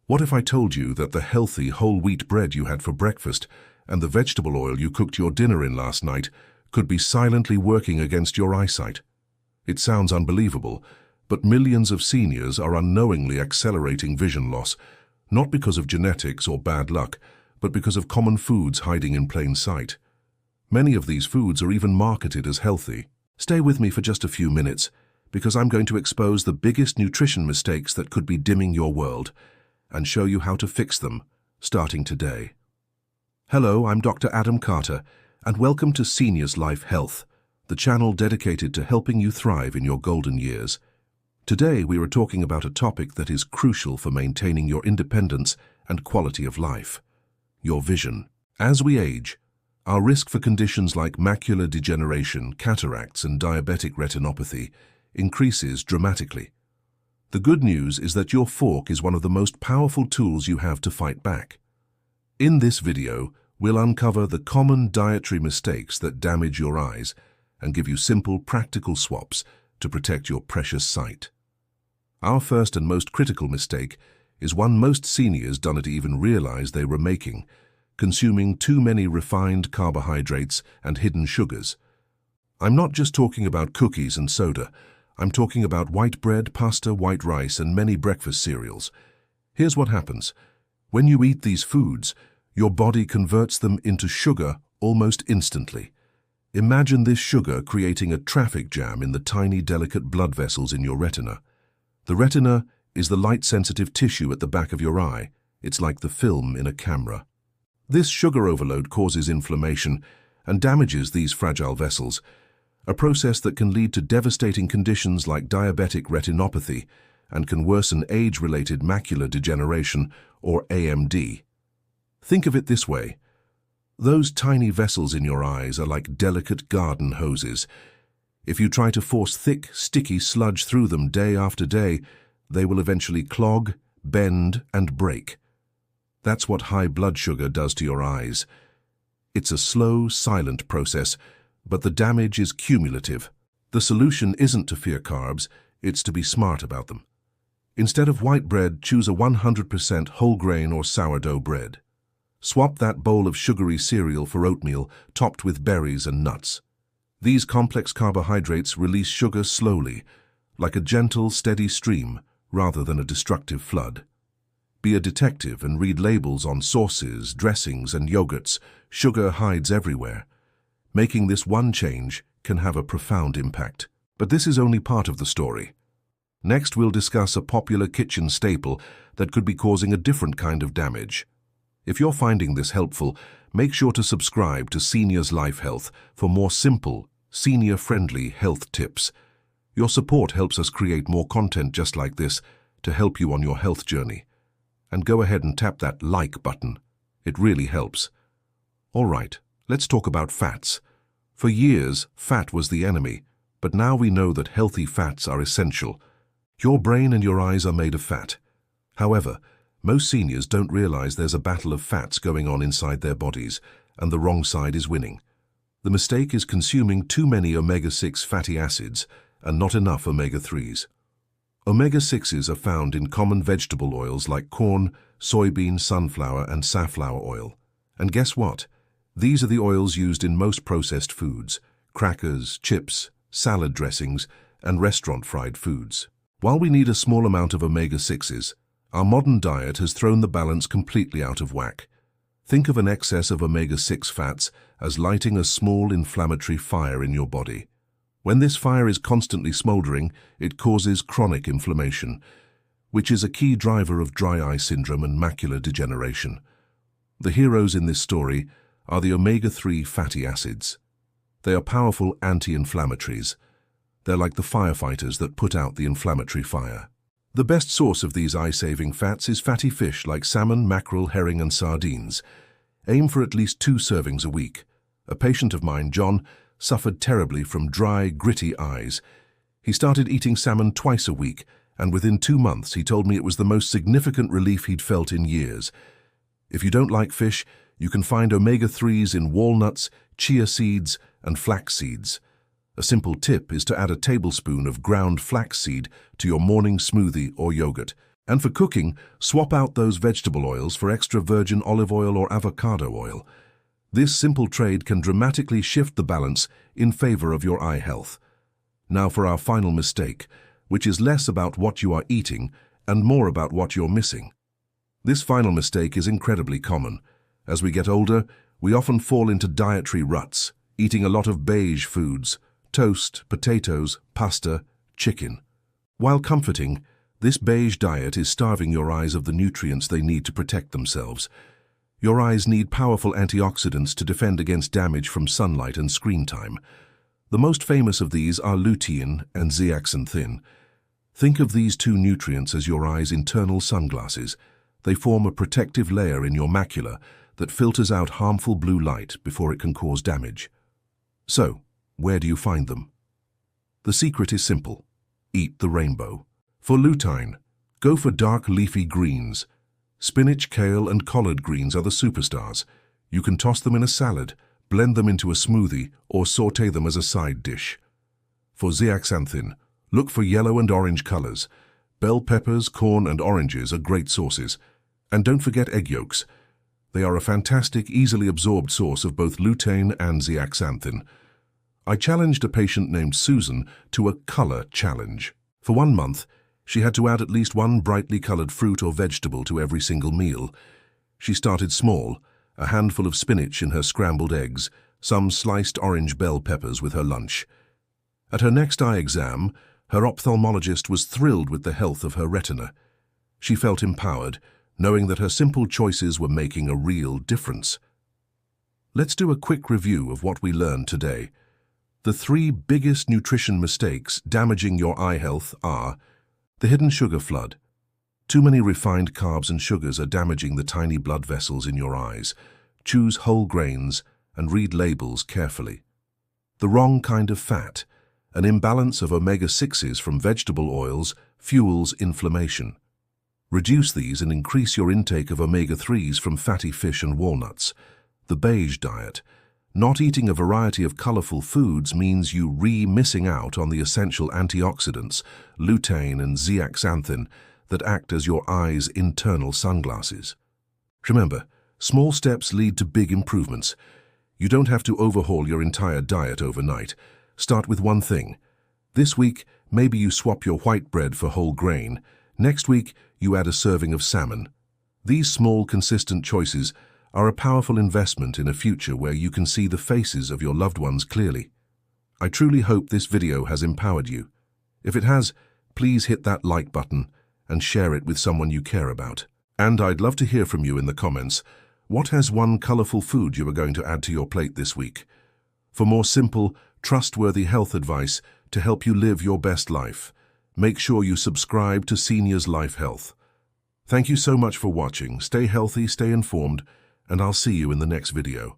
What if I told you that the healthy whole wheat bread you had for breakfast and the vegetable oil you cooked your dinner in last night could be silently working against your eyesight? It sounds unbelievable, but millions of seniors are unknowingly accelerating vision loss, not because of genetics or bad luck, but because of common foods hiding in plain sight. Many of these foods are even marketed as healthy. Stay with me for just a few minutes, because I'm going to expose the biggest nutrition mistakes that could be dimming your world, and show you how to fix them, starting today. Hello, I'm Dr. Adam Carter, and welcome to Seniors Life Health, the channel dedicated to helping you thrive in your golden years. Today we are talking about a topic that is crucial for maintaining your independence and quality of life: your vision. As we age, our risk for conditions like macular degeneration, cataracts, and diabetic retinopathy increases dramatically. The good news is that your fork is one of the most powerful tools you have to fight back. In this video, we'll uncover the common dietary mistakes that damage your eyes and give you simple, practical swaps to protect your precious sight. Our first and most critical mistake is one most seniors don't even realize they were making: consuming too many refined carbohydrates and hidden sugars. I'm not just talking about cookies and soda. I'm talking about white bread, pasta, white rice, and many breakfast cereals. Here's what happens. When you eat these foods, your body converts them into sugar almost instantly. Imagine this sugar creating a traffic jam in the tiny, delicate blood vessels in your retina. The retina is the light-sensitive tissue at the back of your eye. It's like the film in a camera. This sugar overload causes inflammation and damages these fragile vessels, a process that can lead to devastating conditions like diabetic retinopathy and can worsen age-related macular degeneration, or AMD. Think of it this way. Those tiny vessels in your eyes are like delicate garden hoses. If you try to force thick, sticky sludge through them day after day, they will eventually clog, bend, and break. That's what high blood sugar does to your eyes. It's a slow, silent process, but the damage is cumulative. The solution isn't to fear carbs, it's to be smart about them. Instead of white bread, choose a 100% whole grain or sourdough bread. Swap that bowl of sugary cereal for oatmeal topped with berries and nuts. These complex carbohydrates release sugar slowly, like a gentle, steady stream rather than a destructive flood. Be a detective and read labels on sauces, dressings, and yogurts. Sugar hides everywhere. Making this one change can have a profound impact. But this is only part of the story. Next, we'll discuss a popular kitchen staple that could be causing a different kind of damage. If you're finding this helpful, make sure to subscribe to Seniors Life Health for more simple, senior-friendly health tips. Your support helps us create more content just like this to help you on your health journey. And go ahead and tap that like button. It really helps. All right, let's talk about fats. For years, fat was the enemy, but now we know that healthy fats are essential. Your brain and your eyes are made of fat. However, most seniors don't realize there's a battle of fats going on inside their bodies, and the wrong side is winning. The mistake is consuming too many omega-6 fatty acids and not enough omega-3s. Omega-6s are found in common vegetable oils like corn, soybean, sunflower, and safflower oil. And guess what? These are the oils used in most processed foods: crackers, chips, salad dressings, and restaurant fried foods. While we need a small amount of omega-6s, our modern diet has thrown the balance completely out of whack. Think of an excess of omega-6 fats as lighting a small inflammatory fire in your body. When this fire is constantly smoldering, it causes chronic inflammation, which is a key driver of dry eye syndrome and macular degeneration. The heroes in this story are the omega-3 fatty acids. They are powerful anti-inflammatories. They're like the firefighters that put out the inflammatory fire. The best source of these eye-saving fats is fatty fish like salmon, mackerel, herring, and sardines. Aim for at least 2 servings a week. A patient of mine, John, suffered terribly from dry, gritty eyes. He started eating salmon twice a week, and within 2 months he told me it was the most significant relief he'd felt in years. If you don't like fish, you can find omega-3s in walnuts, chia seeds, and flax seeds. A simple tip is to add a tablespoon of ground flaxseed to your morning smoothie or yogurt. And for cooking, swap out those vegetable oils for extra virgin olive oil or avocado oil. This simple trade can dramatically shift the balance in favor of your eye health. Now for our final mistake, which is less about what you are eating and more about what you're missing. This final mistake is incredibly common. As we get older, we often fall into dietary ruts, eating a lot of beige foods, toast, potatoes, pasta, chicken. While comforting, this beige diet is starving your eyes of the nutrients they need to protect themselves. Your eyes need powerful antioxidants to defend against damage from sunlight and screen time. The most famous of these are lutein and zeaxanthin. Think of these two nutrients as your eye's internal sunglasses. They form a protective layer in your macula that filters out harmful blue light before it can cause damage. So, where do you find them? The secret is simple. Eat the rainbow. For lutein, go for dark leafy greens. Spinach, kale, and collard greens are the superstars. You can toss them in a salad, blend them into a smoothie, or sauté them as a side dish. For zeaxanthin, look for yellow and orange colors. Bell peppers, corn, and oranges are great sources. And don't forget egg yolks. They are a fantastic, easily absorbed source of both lutein and zeaxanthin. I challenged a patient named Susan to a color challenge. For 1 month, she had to add at least one brightly colored fruit or vegetable to every single meal. She started small, a handful of spinach in her scrambled eggs, some sliced orange bell peppers with her lunch. At her next eye exam, her ophthalmologist was thrilled with the health of her retina. She felt empowered, knowing that her simple choices were making a real difference. Let's do a quick review of what we learned today. The 3 biggest nutrition mistakes damaging your eye health are: the hidden sugar flood. Too many refined carbs and sugars are damaging the tiny blood vessels in your eyes. Choose whole grains and read labels carefully. The wrong kind of fat. An imbalance of omega-6s from vegetable oils fuels inflammation. Reduce these and increase your intake of omega-3s from fatty fish and walnuts. The beige diet. Not eating a variety of colorful foods means you missing out on the essential antioxidants, lutein and zeaxanthin, that act as your eye's internal sunglasses. Remember, small steps lead to big improvements. You don't have to overhaul your entire diet overnight. Start with one thing. This week, maybe you swap your white bread for whole grain. Next week, you add a serving of salmon. These small, consistent choices are a powerful investment in a future where you can see the faces of your loved ones clearly. I truly hope this video has empowered you. If it has, please hit that like button and share it with someone you care about. And I'd love to hear from you in the comments. What has one colorful food you are going to add to your plate this week? For more simple, trustworthy health advice to help you live your best life, make sure you subscribe to Seniors Life Health. Thank you so much for watching. Stay healthy, stay informed, and I'll see you in the next video.